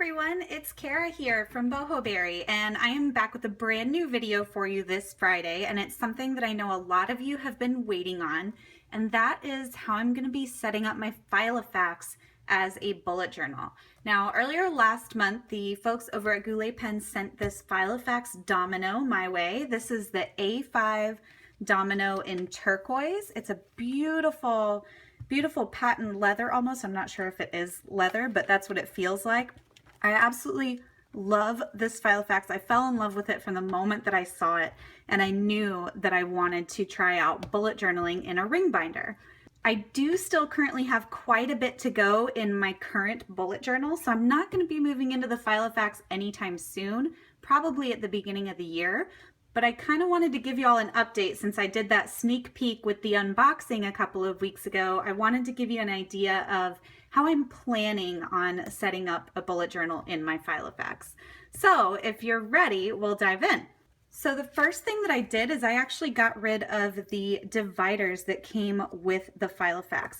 everyone, it's Kara here from Boho Berry, and I am back with a brand new video for you this Friday, and it's something that I know a lot of you have been waiting on, and that is how I'm going to be setting up my Filofax as a bullet journal. Now, earlier last month, the folks over at Goulet Pen sent this Filofax domino my way. This is the A5 domino in turquoise. It's a beautiful patent leather almost. I'm not sure if it is leather, but that's what it feels like. I absolutely love this Filofax. I fell in love with it from the moment that I saw it, and I knew that I wanted to try out bullet journaling in a ring binder. I do still currently have quite a bit to go in my current bullet journal, so I'm not going to be moving into the Filofax anytime soon, probably at the beginning of the year. But I kind of wanted to give you all an update since I did that sneak peek with the unboxing a couple of weeks ago. I wanted to give you an idea of how I'm planning on setting up a bullet journal in my Filofax. So if you're ready, we'll dive in. So the first thing that I did is I actually got rid of the dividers that came with the Filofax.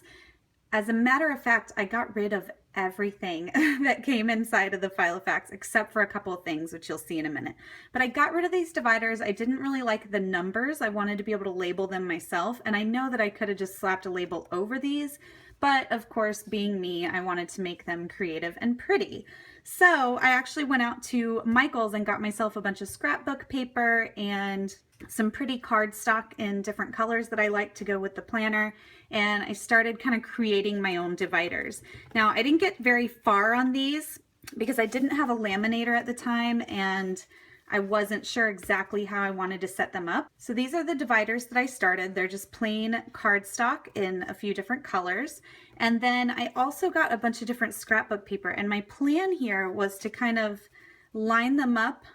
As a matter of fact, I got rid of everything that came inside of the Filofax except for a couple of things, which you'll see in a minute. But I got rid of these dividers. I didn't really like the numbers. I wanted to be able to label them myself, and I know that I could have just slapped a label over these, but of course, being me, I wanted to make them creative and pretty. So I actually went out to Michael's and got myself a bunch of scrapbook paper and some pretty cardstock in different colors that I like to go with the planner, and I started kind of creating my own dividers. Now, I didn't get very far on these because I didn't have a laminator at the time and I wasn't sure exactly how I wanted to set them up. So these are the dividers that I started. They're just plain cardstock in a few different colors. And then I also got a bunch of different scrapbook paper, and my plan here was to kind of line them up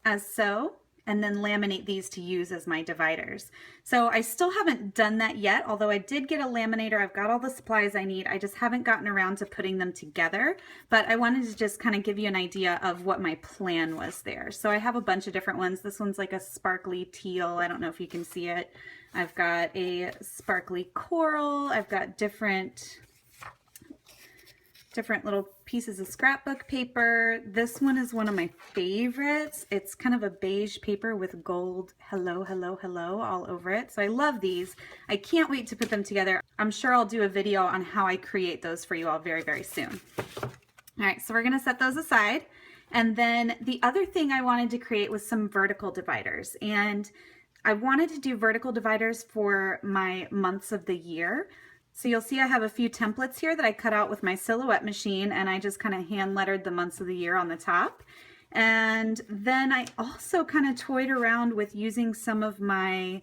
as so, and then laminate these to use as my dividers. So I still haven't done that yet, although I did get a laminator. I've got all the supplies I need. I just haven't gotten around to putting them together, but I wanted to just kind of give you an idea of what my plan was there. So I have a bunch of different ones. This one's like a sparkly teal. I don't know if you can see it. I've got a sparkly coral. I've got different little pieces of scrapbook paper. This one is one of my favorites. It's kind of a beige paper with gold hello, hello, hello all over it. So I love these. I can't wait to put them together. I'm sure I'll do a video on how I create those for you all very, very soon. All right, so we're gonna set those aside. And then the other thing I wanted to create was some vertical dividers. And I wanted to do vertical dividers for my months of the year. So you'll see I have a few templates here that I cut out with my Silhouette machine, and I just kind of hand lettered the months of the year on the top. And then I also kind of toyed around with using some of my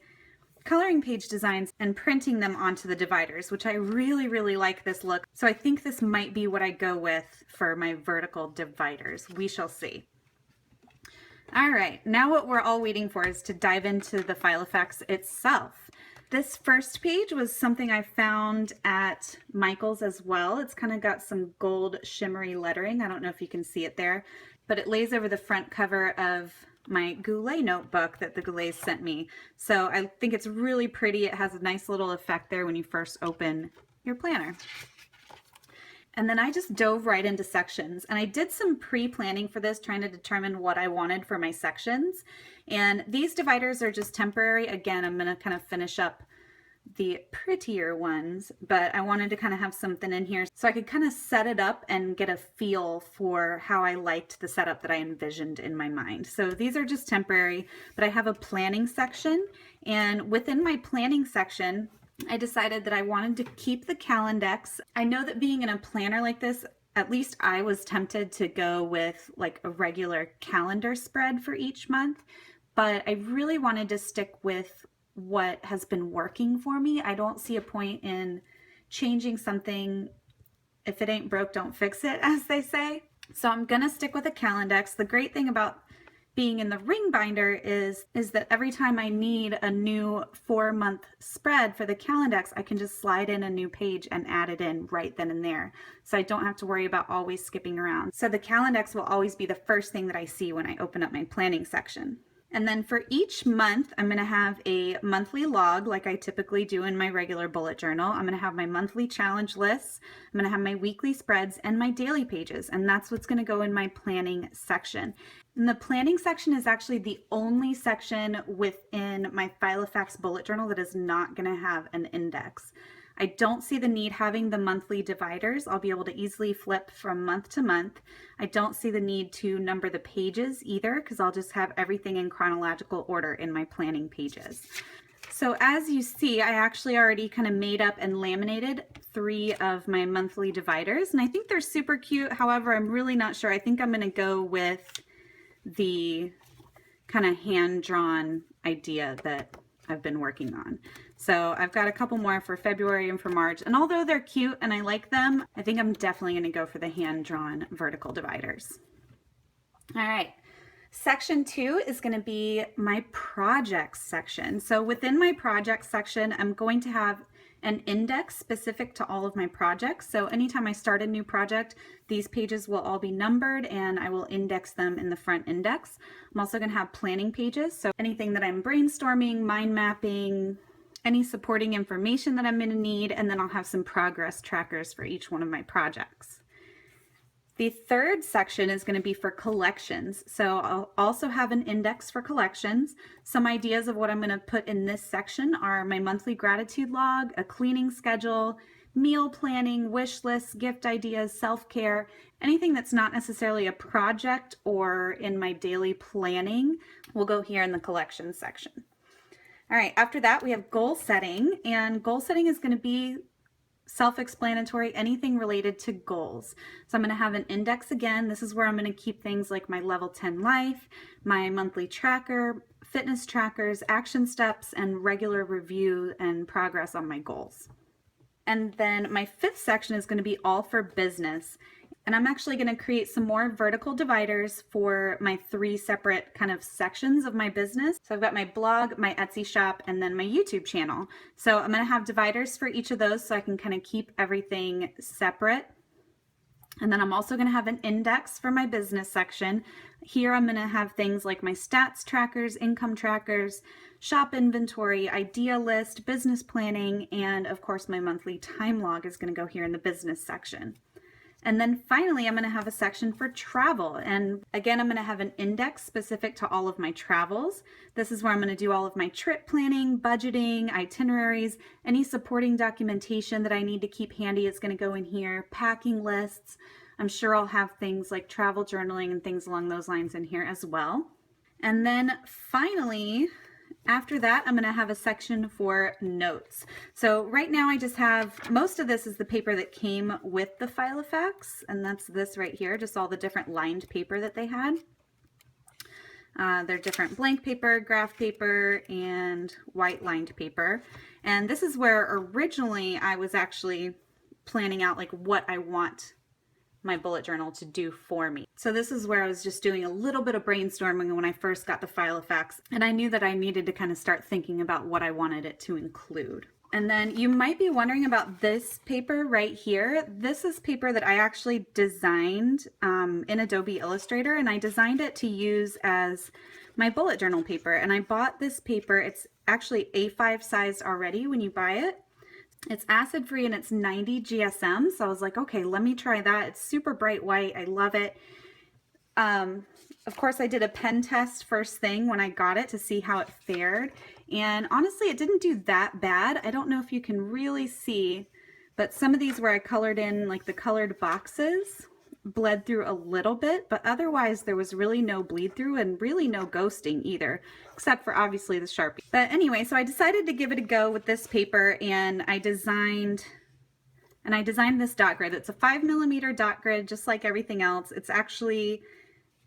coloring page designs and printing them onto the dividers, which I really, really like this look. So I think this might be what I go with for my vertical dividers. We shall see. All right, now what we're all waiting for is to dive into the Filofax itself. This first page was something I found at Michael's as well. It's kind of got some gold shimmery lettering. I don't know if you can see it there, but it lays over the front cover of my Goulet notebook that the Goulets sent me. So I think it's really pretty. It has a nice little effect there when you first open your planner. And then I just dove right into sections, and I did some pre-planning for this, trying to determine what I wanted for my sections. And these dividers are just temporary. Again, I'm gonna kind of finish up the prettier ones, but I wanted to kind of have something in here so I could kind of set it up and get a feel for how I liked the setup that I envisioned in my mind. So these are just temporary, but I have a planning section, and within my planning section, I decided that I wanted to keep the Calendex. I know that being in a planner like this, at least I was tempted to go with like a regular calendar spread for each month, but I really wanted to stick with what has been working for me. I don't see a point in changing something. If it ain't broke, don't fix it, as they say. So I'm gonna stick with a Calendex. The great thing about being in the ring binder is that every time I need a new 4-month spread for the Calendex, I can just slide in a new page and add it in right then and there. So I don't have to worry about always skipping around. So the Calendex will always be the first thing that I see when I open up my planning section. And then for each month, I'm going to have a monthly log like I typically do in my regular bullet journal. I'm going to have my monthly challenge lists. I'm going to have my weekly spreads and my daily pages. And that's what's going to go in my planning section. And the planning section is actually the only section within my Filofax bullet journal that is not going to have an index. I don't see the need having the monthly dividers. I'll be able to easily flip from month to month. I don't see the need to number the pages either, because I'll just have everything in chronological order in my planning pages. So as you see, I actually already kind of made up and laminated 3 of my monthly dividers, and I think they're super cute. However, I'm really not sure. I think I'm going to go with the kind of hand-drawn idea that I've been working on. So I've got a couple more for February and for March, and although they're cute and I like them, I think I'm definitely going to go for the hand-drawn vertical dividers. All right, section 2 is going to be my projects section. So within my projects section, I'm going to have an index specific to all of my projects. So anytime I start a new project, these pages will all be numbered and I will index them in the front index. I'm also going to have planning pages. So anything that I'm brainstorming, mind mapping, any supporting information that I'm going to need, and then I'll have some progress trackers for each one of my projects. The third section is going to be for collections. So I'll also have an index for collections. Some ideas of what I'm going to put in this section are my monthly gratitude log, a cleaning schedule, meal planning, wish lists, gift ideas, self-care, anything that's not necessarily a project or in my daily planning will go here in the collections section. All right, after that we have goal setting, and goal setting is going to be self-explanatory, anything related to goals. So I'm going to have an index again. This is where I'm going to keep things like my level 10 life, my monthly tracker, fitness trackers, action steps, and regular review and progress on my goals. And then my 5th section is going to be all for business. And I'm actually going to create some more vertical dividers for my 3 separate kind of sections of my business. So I've got my blog, my Etsy shop, and then my YouTube channel. So I'm going to have dividers for each of those so I can kind of keep everything separate. And then I'm also going to have an index for my business section. Here I'm going to have things like my stats trackers, income trackers, shop inventory, idea list, business planning, and of course my monthly time log is going to go here in the business section. And then finally, I'm going to have a section for travel. And again, I'm going to have an index specific to all of my travels. This is where I'm going to do all of my trip planning, budgeting, itineraries, any supporting documentation that I need to keep handy is going to go in here, packing lists. I'm sure I'll have things like travel journaling and things along those lines in here as well. And then finally, after that, I'm going to have a section for notes. So right now I just have, most of this is the paper that came with the Filofax, and that's this right here, just all the different lined paper that they had. They're different blank paper, graph paper, and white lined paper. And this is where originally I was actually planning out like what I want my bullet journal to do for me. So this is where I was just doing a little bit of brainstorming when I first got the Filofax, and I knew that I needed to kind of start thinking about what I wanted it to include. And then you might be wondering about this paper right here. This is paper that I actually designed in Adobe Illustrator, and I designed it to use as my bullet journal paper. And I bought this paper. It's actually A5 sized already when you buy it. It's acid free and it's 90 GSM. So I was like, okay, let me try that. It's super bright white. I love it. Of course, I did a pen test first thing when I got it to see how it fared. And honestly, it didn't do that bad. I don't know if you can really see, but some of these where I colored in like the colored boxes bled through a little bit, but otherwise there was really no bleed through and really no ghosting either, except for obviously the Sharpie. But anyway, so I decided to give it a go with this paper, and I designed this dot grid. It's a 5mm dot grid, just like everything else. It's actually,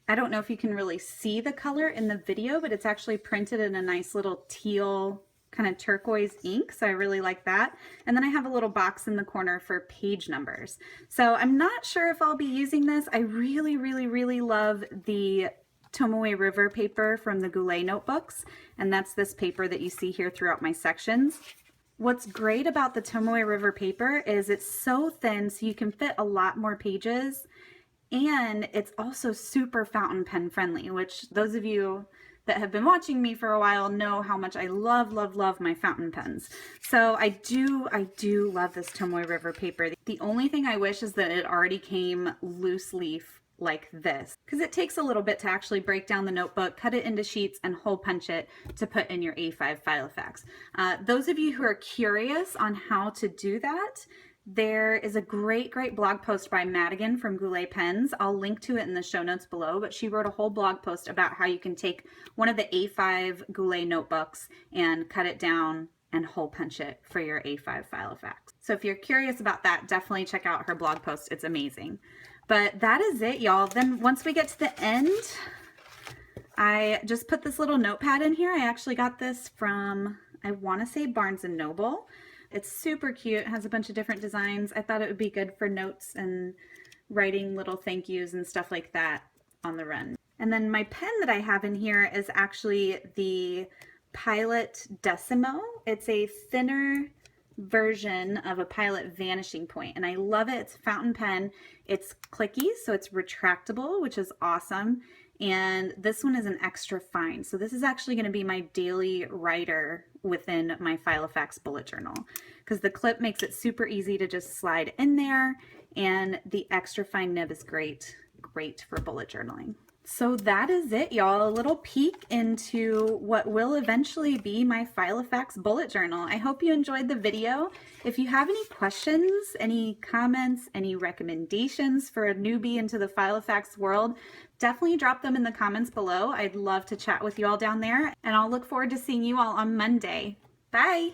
I don't know if you can really see the color in the video, but it's actually printed in a nice little teal kind of turquoise ink, so I really like that. And then I have a little box in the corner for page numbers. So I'm not sure if I'll be using this. I really, really, really love the Tomoe River paper from the Goulet notebooks, and that's this paper that you see here throughout my sections. What's great about the Tomoe River paper is it's so thin so you can fit a lot more pages, and it's also super fountain pen friendly, which those of you that have been watching me for a while know how much I love, love, love my fountain pens. So I do love this Tomoe River paper. The only thing I wish is that it already came loose leaf like this, because it takes a little bit to actually break down the notebook, cut it into sheets, and hole punch it to put in your A5 Filofax. Those of you who are curious on how to do that, there is a great blog post by Madigan from Goulet Pens. I'll link to it in the show notes below, but she wrote a whole blog post about how you can take one of the A5 Goulet notebooks and cut it down and hole punch it for your A5 Filofax. So if you're curious about that, definitely check out her blog post. It's amazing. But that is it, y'all. Then once we get to the end, I just put this little notepad in here. I actually got this from, I want to say, Barnes & Noble. It's super cute. It has a bunch of different designs. I thought it would be good for notes and writing little thank yous and stuff like that on the run. And then my pen that I have in here is actually the Pilot Decimo. It's a thinner version of a Pilot Vanishing Point, and I love it. It's a fountain pen. It's clicky, so it's retractable, which is awesome. And this one is an extra fine. So this is actually going to be my daily writer within my Filofax bullet journal, because the clip makes it super easy to just slide in there, and the extra fine nib is great for bullet journaling. So that is it, y'all. A little peek into what will eventually be my Filofax bullet journal. I hope you enjoyed the video. If you have any questions, any comments, any recommendations for a newbie into the Filofax world, definitely drop them in the comments below. I'd love to chat with you all down there, and I'll look forward to seeing you all on Monday. Bye!